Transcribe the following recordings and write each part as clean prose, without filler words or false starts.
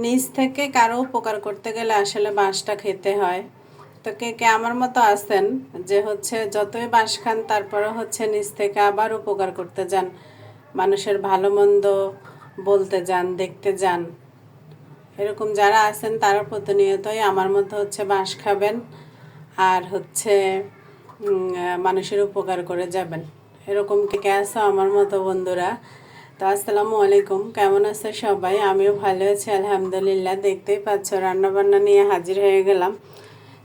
নিজ থেকে কারো উপকার করতে গেলে আসলে বাঁশটা খেতে হয়। তো কে কে আমার মতো আছেন যে যতই বাঁশ খান তারপরে নিজ থেকে আবার উপকার করতে যান, মানুষের ভালো মন্দ বলতে যান, দেখতে যান। এরকম যারা আছেন তারা প্রতিনিয়তই আমার মতো বাঁশ খাবেন আর মানুষের উপকার করে যাবেন। এরকম কে কে আছো আমার মতো বন্ধুরা? তো আসসালামু আলাইকুম, কেমন আছে সবাই? আমিও ভালো আছি আলহামদুলিল্লাহ। দেখতেই পাচ্ছ রান্নাবান্না নিয়ে হাজির হয়ে গেলাম।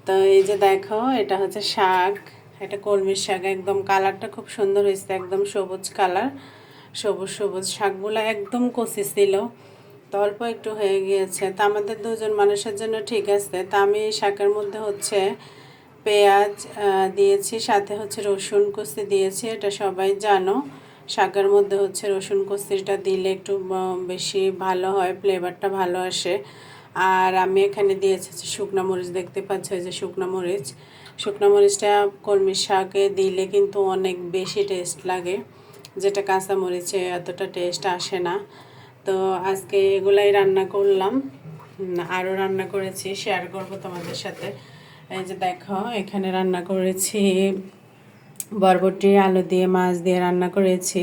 তো এই যে দেখো, এটা শাক, এটা কলমির শাক। একদম কালারটা খুব সুন্দর হয়েছে, একদম সবুজ কালার, সবুজ সবুজ। শাকগুলো একদম কচি ছিল, তো অল্প একটু হয়ে গিয়েছে। তা আমাদের দুজন মানুষের জন্য ঠিক আছে। তা আমি শাকের মধ্যে পেঁয়াজ দিয়েছি, সাথে রসুন কুচি দিয়েছি। এটা সবাই জানো, শাকের মধ্যে রসুন কুচিটা দিলে একটু বেশি ভালো হয়, ফ্লেভারটা ভালো আসে। আর আমি এখানে দিয়েছি শুকনো মরিচ। দেখতে পাচ্ছ এই যে শুকনো মরিচ। শুকনো মরিচটা কলমির শাকে দিলে কিন্তু অনেক বেশি টেস্ট লাগে, যেটা কাঁচা মরিচে এতটা টেস্ট আসে না। তো আজকে এগুলাই রান্না করলাম, আরও রান্না করেছি, শেয়ার করব তোমাদের সাথে। এই যে দেখো, এখানে রান্না করেছি বরবটি আলু দিয়ে, মাছ দিয়ে রান্না করেছি।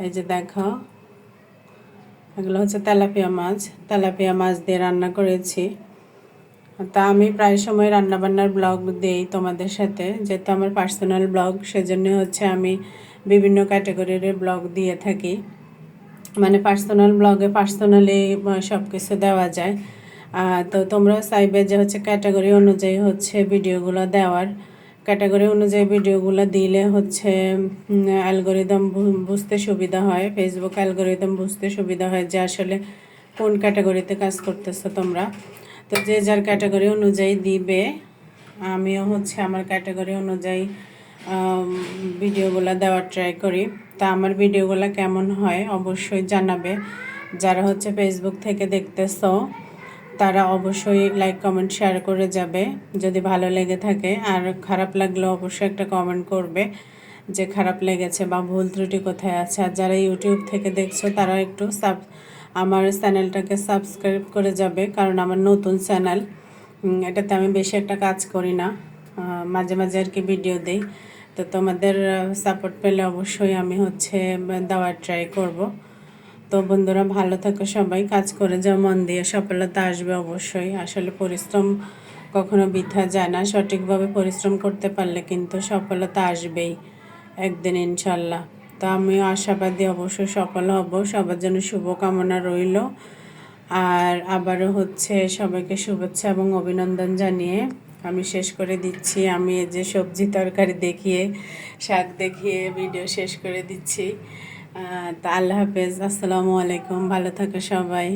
এই যে দেখো, এগুলো তেলাপিয়া মাছ দিয়ে রান্না করেছি। তা আমি প্রায় সময় রান্নাবান্নার ব্লগ দিই তোমাদের সাথে, যেহেতু আমার পার্সোনাল ব্লগ, সেজন্য আমি বিভিন্ন ক্যাটাগরির ব্লগ দিয়ে থাকি। মানে পার্সোনাল ব্লগে পার্সোনালি সব কিছু দেওয়া যায়। তো তোমরাও চাইবে যে ক্যাটাগরি অনুযায়ী ভিডিওগুলো দেওয়ার। ক্যাটাগরি অনুযায়ী ভিডিওগুলো দিলে অ্যালগোরিদম বুঝতে সুবিধা হয়, ফেসবুক অ্যালগোরিদম বুঝতে সুবিধা হয় যে আসলে কোন ক্যাটাগরিতে কাজ করতেছো তোমরা। তো যে যার ক্যাটাগরি অনুযায়ী দিবে। আমিও আমার ক্যাটাগরি অনুযায়ী ভিডিওগুলো দেওয়ার ট্রাই করি। তা আমার ভিডিওগুলো কেমন হয় অবশ্যই জানাবে। যারা ফেসবুক থেকে দেখতেছো তারা অবশ্যই লাইক কমেন্ট শেয়ার করে যাবে যদি ভালো লেগে থাকে। আর খারাপ লাগলে অবশ্যই একটা কমেন্ট করবে যে খারাপ লেগেছে বা ভুল ত্রুটি কোথায় আছে। আর যারা ইউটিউব থেকে দেখছো তারা একটু আমার চ্যানেলটাকে সাবস্ক্রাইব করে যাবে, কারণ আমার নতুন চ্যানেল। এটাতে আমি বেশি একটা কাজ করি না, মাঝে মাঝে আর কি ভিডিও দিই। তো তোমাদের সাপোর্ট পেলে অবশ্যই আমি দেওয়ার ট্রাই করব। তো বন্ধুরা ভালো থাকো সবাই, কাজ করে যাও মন দিয়ে, সফলতা আসবে অবশ্যই। আসলে পরিশ্রম কখনো বৃথা যায় না, সঠিকভাবে পরিশ্রম করতে পারলে কিন্তু সফলতা আসবেই একদিন ইনশাল্লাহ। তো আমিও আশাবাদী অবশ্যই সফল হব, সবার জন্য শুভকামনা রইল। আর আবারও সবাইকে শুভেচ্ছা এবং অভিনন্দন জানিয়ে আমি শেষ করে দিচ্ছি। আমি এই যে সবজি তরকারি দেখিয়ে, শাক দেখিয়ে ভিডিও শেষ করে দিচ্ছি। তা আল্লাহ হাফেজ, আসসালামু আলাইকুম, ভালো থাকো সবাই।